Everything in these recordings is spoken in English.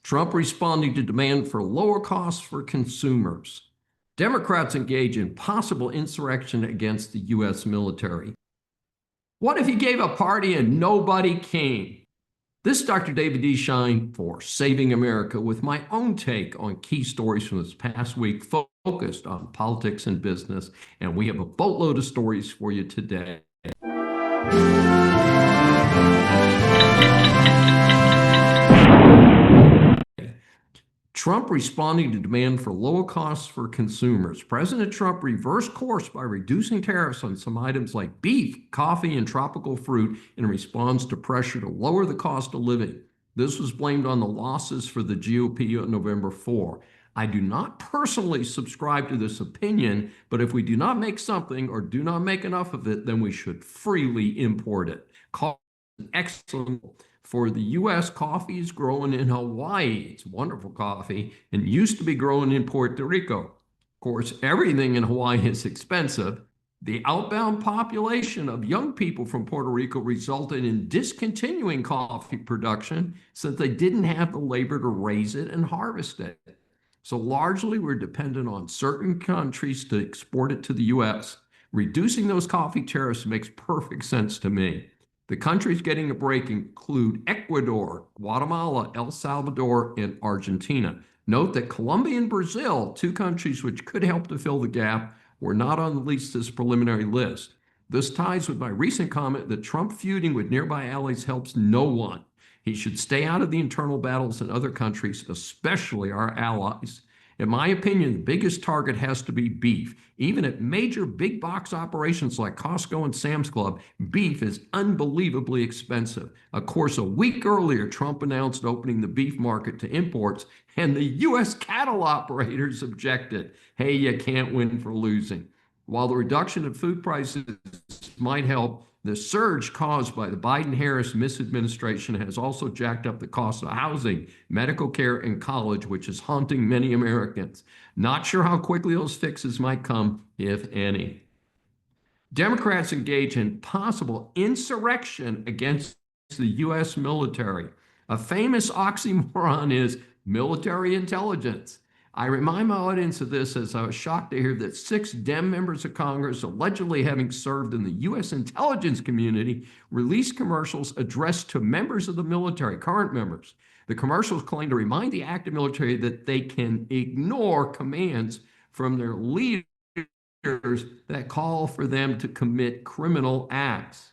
Trump responding to demand for lower costs for consumers. Democrats engage in possible insurrection against the U.S. military. What if he gave a party and nobody came? This is Dr. David D. Schein for Saving America with my own take on key stories from this past week focused on politics and business. And we have a boatload of stories for you today. Trump responding to demand for lower costs for consumers. President Trump reversed course by reducing tariffs on some items like beef, coffee, and tropical fruit in response to pressure to lower the cost of living. This was blamed on the losses for the GOP on November 4. I do not personally subscribe to this opinion, but if we do not make something or do not make enough of it, then we should freely import it. Coffee is excellent. For the U.S., coffee is grown in Hawaii. It's wonderful coffee and used to be grown in Puerto Rico. Of course, everything in Hawaii is expensive. The outbound population of young people from Puerto Rico resulted in discontinuing coffee production since they didn't have the labor to raise it and harvest it. So largely, we're dependent on certain countries to export it to the U.S. Reducing those coffee tariffs makes perfect sense to me. The countries getting a break include Ecuador, Guatemala, El Salvador, and Argentina. Note that Colombia and Brazil, two countries which could help to fill the gap, were not on at least this preliminary list. This ties with my recent comment that Trump feuding with nearby allies helps no one. He should stay out of the internal battles in other countries, especially our allies. In my opinion, the biggest target has to be beef. Even at major big box operations like Costco and Sam's Club, beef is unbelievably expensive. Of course, a week earlier, Trump announced opening the beef market to imports, and the U.S. cattle operators objected. Hey, you can't win for losing. While the reduction in food prices might help, the surge caused by the Biden-Harris misadministration has also jacked up the cost of housing, medical care, and college, which is haunting many Americans. Not sure how quickly those fixes might come, if any. Democrats engage in possible insurrection against the U.S. military. A famous oxymoron is military intelligence. I remind my audience of this as I was shocked to hear that 6 Dem members of Congress, allegedly having served in the U.S. intelligence community, released commercials addressed to members of the military, current members. The commercials claim to remind the active military that they can ignore commands from their leaders that call for them to commit criminal acts.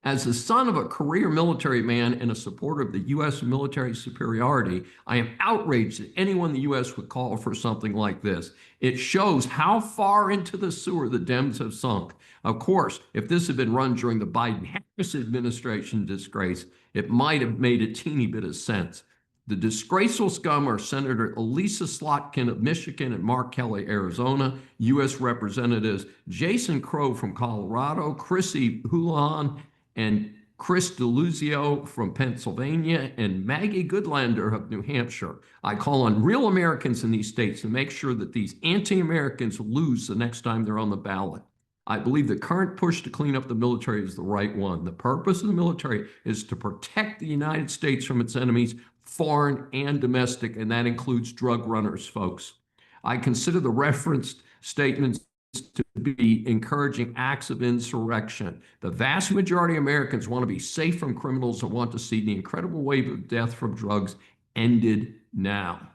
As the son of a career military man and a supporter of the U.S. military superiority, I am outraged that anyone in the U.S. would call for something like this. It shows how far into the sewer the Dems have sunk. Of course, if this had been run during the Biden-Harris administration disgrace, it might have made a teeny bit of sense. The disgraceful scum are Senator Elisa Slotkin of Michigan and Mark Kelly, Arizona, U.S. Representatives Jason Crow from Colorado, Chrissy Houlihan, and Chris DeLuzio from Pennsylvania, and Maggie Goodlander of New Hampshire. I call on real Americans in these states to make sure that these anti-Americans lose the next time they're on the ballot. I believe the current push to clean up the military is the right one. The purpose of the military is to protect the United States from its enemies, foreign and domestic, and that includes drug runners, folks. I consider the referenced statements to be encouraging acts of insurrection. The vast majority of Americans want to be safe from criminals and want to see the incredible wave of death from drugs ended now.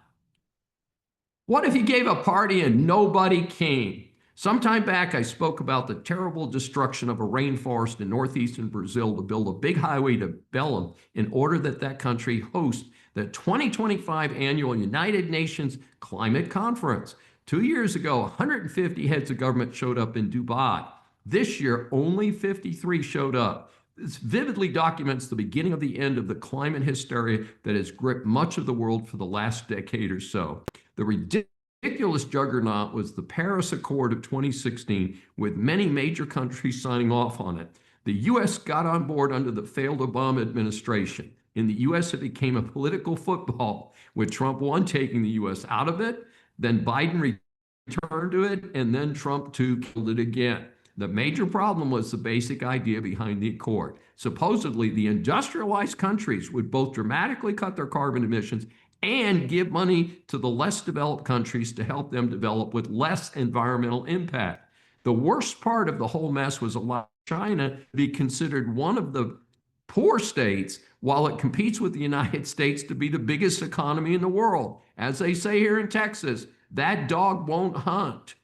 What if he gave a party and nobody came? Sometime back, I spoke about the terrible destruction of a rainforest in northeastern Brazil to build a big highway to Belém in order that that country host the 2025 annual United Nations Climate Conference. 2 years ago, 150 heads of government showed up in Dubai. This year, only 53 showed up. This vividly documents the beginning of the end of the climate hysteria that has gripped much of the world for the last decade or so. The ridiculous juggernaut was the Paris Accord of 2016, with many major countries signing off on it. The U.S. got on board under the failed Obama administration. In the U.S., it became a political football, with Trump one taking the U.S. out of it, then Biden returned to it, and then Trump too killed it again. The major problem was the basic idea behind the accord. Supposedly, the industrialized countries would both dramatically cut their carbon emissions and give money to the less developed countries to help them develop with less environmental impact. The worst part of the whole mess was allowing China to be considered one of the poor states while it competes with the United States to be the biggest economy in the world. As they say here in Texas, that dog won't hunt.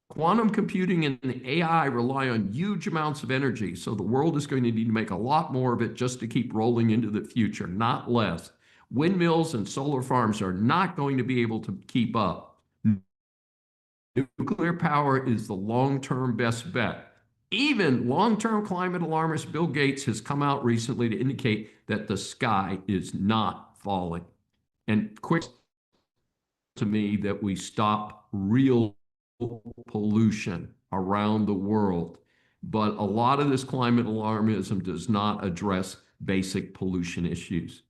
Quantum computing and the AI rely on huge amounts of energy, so the world is going to need to make a lot more of it just to keep rolling into the future, not less. Windmills and solar farms are not going to be able to keep up. Nuclear power is the long-term best bet. Even long-term climate alarmist Bill Gates has come out recently to indicate that the sky is not falling. And quick to me that we stop real pollution around the world. But a lot of this climate alarmism does not address basic pollution issues.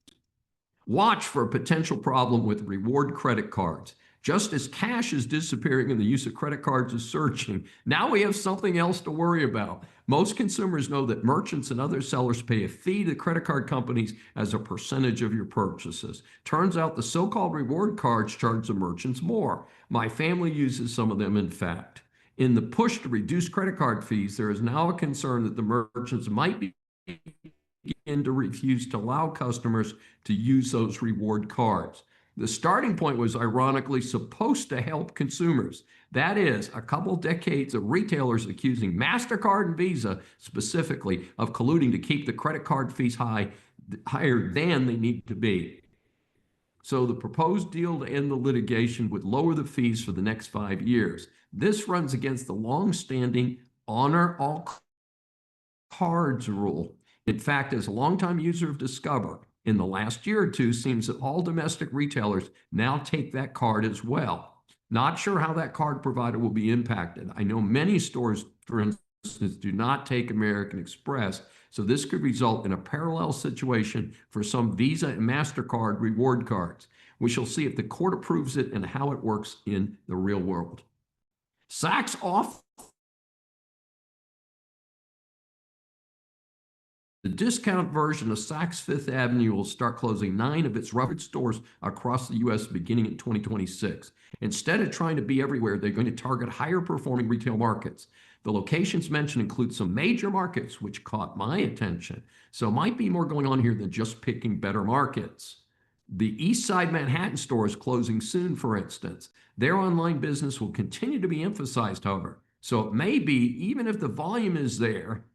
Watch for a potential problem with reward credit cards. Just as cash is disappearing and the use of credit cards is surging, now we have something else to worry about. Most consumers know that merchants and other sellers pay a fee to credit card companies as a percentage of your purchases. Turns out the so-called reward cards charge the merchants more. My family uses some of them, in fact. In the push to reduce credit card fees, there is now a concern that the merchants might begin to refuse to allow customers to use those reward cards. The starting point was ironically supposed to help consumers. That is, a couple decades of retailers accusing MasterCard and Visa specifically of colluding to keep the credit card fees higher than they need to be. So the proposed deal to end the litigation would lower the fees for the next 5 years. This runs against the long-standing honor all cards rule. In fact, as a longtime user of Discover, in the last year or two, seems that all domestic retailers now take that card as well. Not sure how that card provider will be impacted. I know many stores, for instance, do not take American Express, so this could result in a parallel situation for some Visa and MasterCard reward cards. We shall see if the court approves it and how it works in the real world. Saks off. The discount version of Saks Fifth Avenue will start closing 9 of its rough stores across the U.S. beginning in 2026. Instead of trying to be everywhere, they're going to target higher performing retail markets. The locations mentioned include some major markets, which caught my attention. So it might be more going on here than just picking better markets. The East Side Manhattan store is closing soon, for instance. Their online business will continue to be emphasized, however. So it may be, even if the volume is there,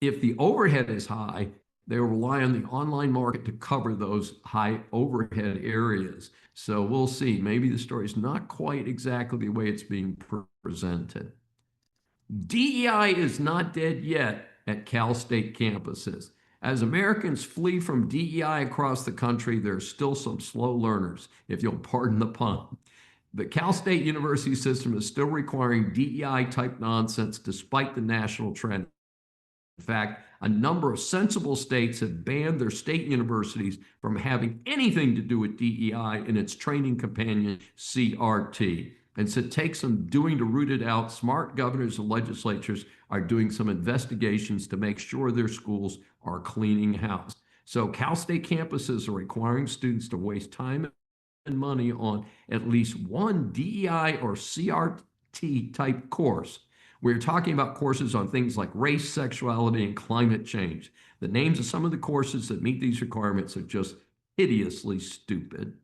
if the overhead is high, they will rely on the online market to cover those high overhead areas. So we'll see. Maybe the story is not quite exactly the way it's being presented. DEI is not dead yet at Cal State campuses. As Americans flee from DEI across the country, there are still some slow learners, if you'll pardon the pun. The Cal State University system is still requiring DEI type nonsense despite the national trend. In fact, a number of sensible states have banned their state universities from having anything to do with DEI in its training companion, CRT. And so it takes some doing to root it out. Smart governors and legislatures are doing some investigations to make sure their schools are cleaning house. So Cal State campuses are requiring students to waste time and money on at least one DEI or CRT type course. We're talking about courses on things like race, sexuality, and climate change. The names of some of the courses that meet these requirements are just hideously stupid.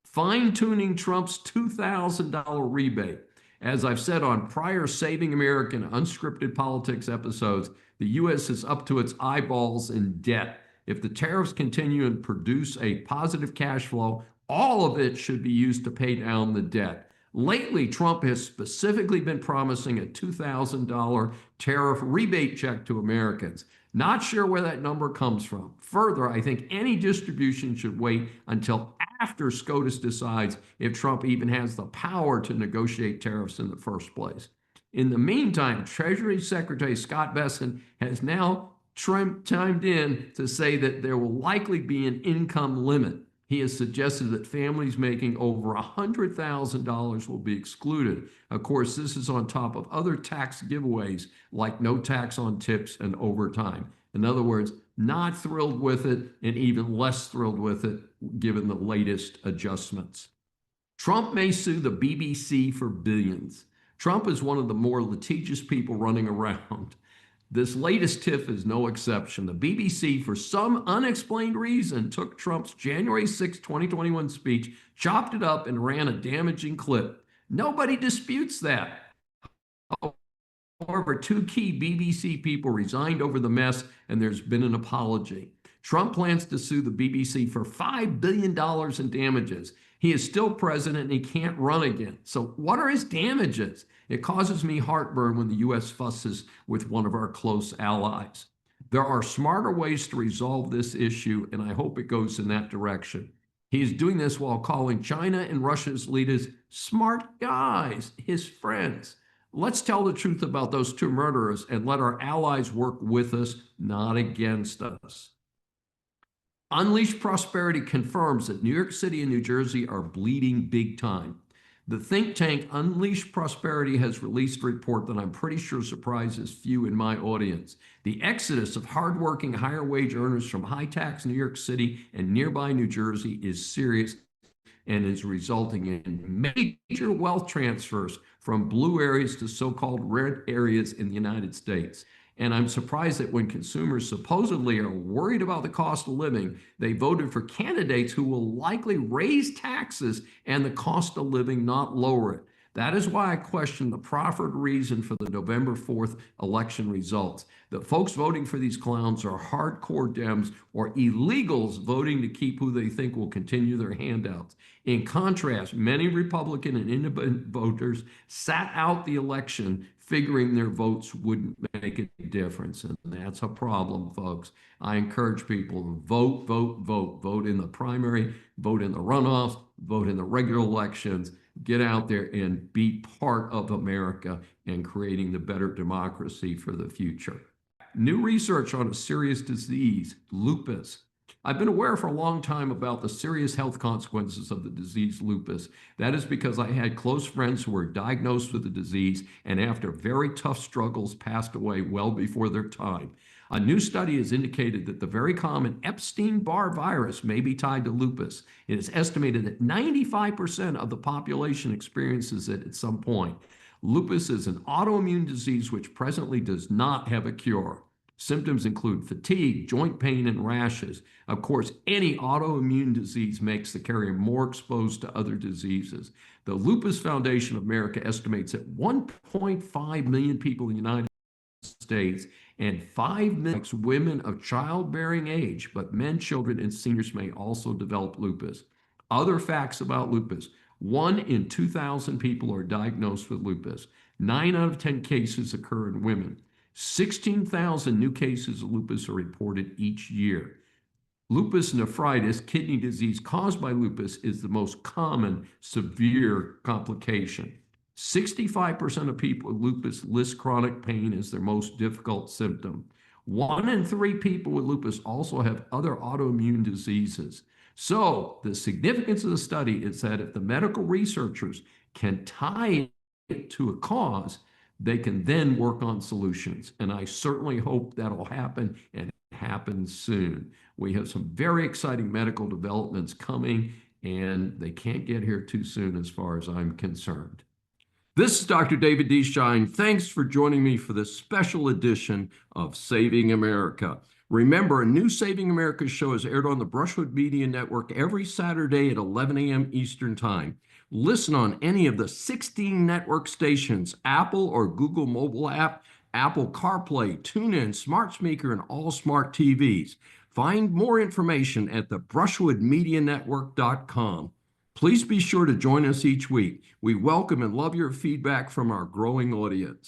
Fine-tuning Trump's $2,000 rebate. As I've said on prior Saving American Unscripted Politics episodes, the U.S. is up to its eyeballs in debt. If the tariffs continue and produce a positive cash flow, all of it should be used to pay down the debt. Lately, Trump has specifically been promising a $2,000 tariff rebate check to Americans. Not sure where that number comes from. Further, I think any distribution should wait until after SCOTUS decides if Trump even has the power to negotiate tariffs in the first place. In the meantime, Treasury Secretary Scott Bessent has now chimed in to say that there will likely be an income limit. He has suggested that families making over $100,000 will be excluded. Of course, this is on top of other tax giveaways like no tax on tips and overtime. In other words, not thrilled with it and even less thrilled with it given the latest adjustments. Trump may sue the BBC for billions. Trump is one of the more litigious people running around. This latest tiff is no exception. The BBC, for some unexplained reason, took Trump's January 6, 2021 speech, chopped it up, and ran a damaging clip. Nobody disputes that. However, two key BBC people resigned over the mess, and there's been an apology. Trump plans to sue the BBC for $5 billion in damages. He is still president and he can't run again. So what are his damages? It causes me heartburn when the U.S. fusses with one of our close allies. There are smarter ways to resolve this issue, and I hope it goes in that direction. He is doing this while calling China and Russia's leaders smart guys, his friends. Let's tell the truth about those two murderers and let our allies work with us, not against us. Unleash Prosperity confirms that New York City and New Jersey are bleeding big time. The think tank Unleash Prosperity has released a report that I'm pretty sure surprises few in my audience. The exodus of hardworking, higher wage earners from high tax New York City and nearby New Jersey is serious and is resulting in major wealth transfers from blue areas to so-called red areas in the United States. And I'm surprised that when consumers supposedly are worried about the cost of living, they voted for candidates who will likely raise taxes and the cost of living, not lower it. That is why I question the proffered reason for the November 4th election results. The folks voting for these clowns are hardcore Dems or illegals voting to keep who they think will continue their handouts. In contrast, many Republican and independent voters sat out the election figuring their votes wouldn't make a difference. And that's a problem, folks. I encourage people to vote, vote, vote. Vote in the primary, vote in the runoffs, vote in the regular elections. Get out there and be part of America and creating the better democracy for the future. New research on a serious disease, lupus. I've been aware for a long time about the serious health consequences of the disease lupus. That is because I had close friends who were diagnosed with the disease and after very tough struggles passed away well before their time. A new study has indicated that the very common Epstein-Barr virus may be tied to lupus. It is estimated that 95% of the population experiences it at some point. Lupus is an autoimmune disease which presently does not have a cure. Symptoms include fatigue, joint pain, and rashes. Of course, any autoimmune disease makes the carrier more exposed to other diseases. The Lupus Foundation of America estimates that 1.5 million people in the United States and 5 million women of childbearing age, but men, children, and seniors may also develop lupus. Other facts about lupus: 1 in 2,000 people are diagnosed with lupus. 9 out of 10 cases occur in women. 16,000 new cases of lupus are reported each year. Lupus nephritis, kidney disease caused by lupus, is the most common severe complication. 65% of people with lupus list chronic pain as their most difficult symptom. 1 in 3 people with lupus also have other autoimmune diseases. So the significance of the study is that if the medical researchers can tie it to a cause, they can then work on solutions. And I certainly hope that'll happen and happen soon. We have some very exciting medical developments coming, and they can't get here too soon as far as I'm concerned. This is Dr. David D. Schein. Thanks for joining me for this special edition of Saving America. Remember, a new Saving America show is aired on the Brushwood Media Network every Saturday at 11 a.m. Eastern Time. Listen on any of the 16 network stations, Apple or Google mobile app, Apple CarPlay, TuneIn, Smart Speaker, and all smart TVs. Find more information at the brushwoodmedianetwork.com. Please be sure to join us each week. We welcome and love your feedback from our growing audience.